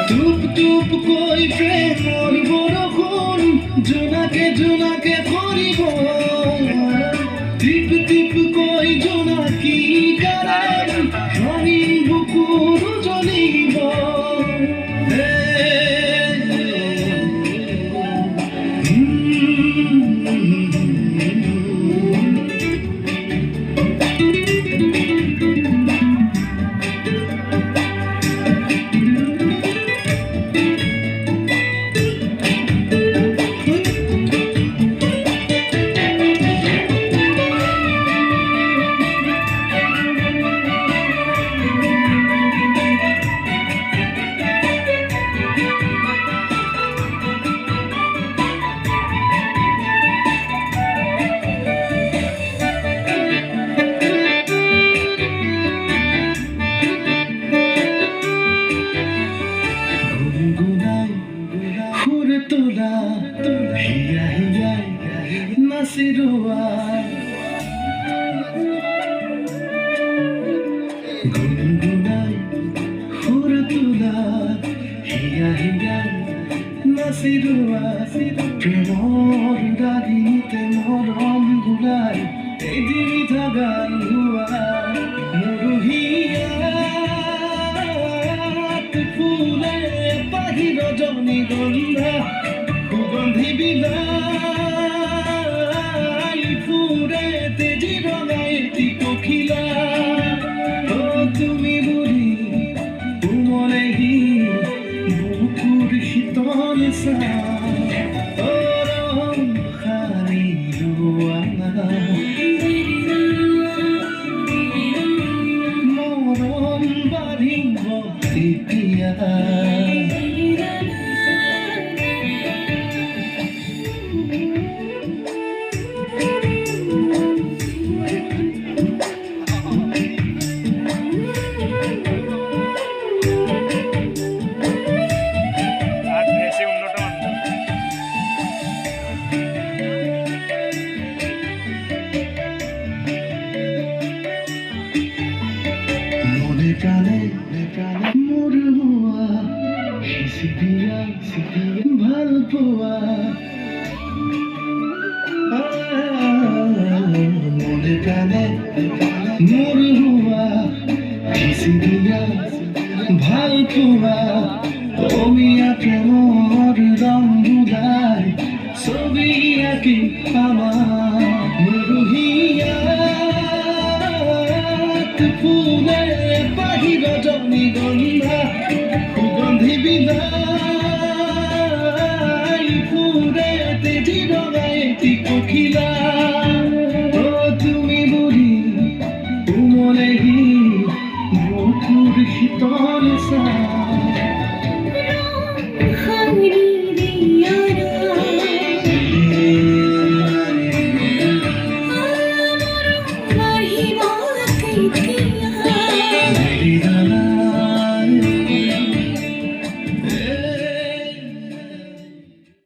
টুপ টুপ কই প্রেমৰ বৰষুণ জোনাকে জোনাকে পৰিব টিপ টিপ কৈ জোনাকী গাৰে ৰঙীন বুকুৰ জ্বলিব প্ৰেমৰ দাগিতে মৰম গুলাই এদিন গান গোৱা মৰুহিয়াত ফুলে পাহি ৰজনী গন্ধা সুগন্ধি বিলাই ফুৰে তেজি ৰঙাই এটি পখিলা তুমি বুলি উমলেহি বুকুৰ শীতল চা মৰম বাঢ়িব তেতিয়া মোৰ হোৱা সিচিয়া ভাল পোৱা মনে প্ৰাণে মোৰ হোৱা সিচিয়া ভাল পোৱা অমিয়া প্ৰেমৰ ৰং বুলাই ছবি আঁকি আমাৰ মৰুহিয়াত ফুলে পাহি ৰজনী গন্ধা সুগন্ধি বিলাই ফুৰে তেজি ৰঙাই এটি পখিলা তুমি বুলি উমলেহি বুকুৰ শীতল চা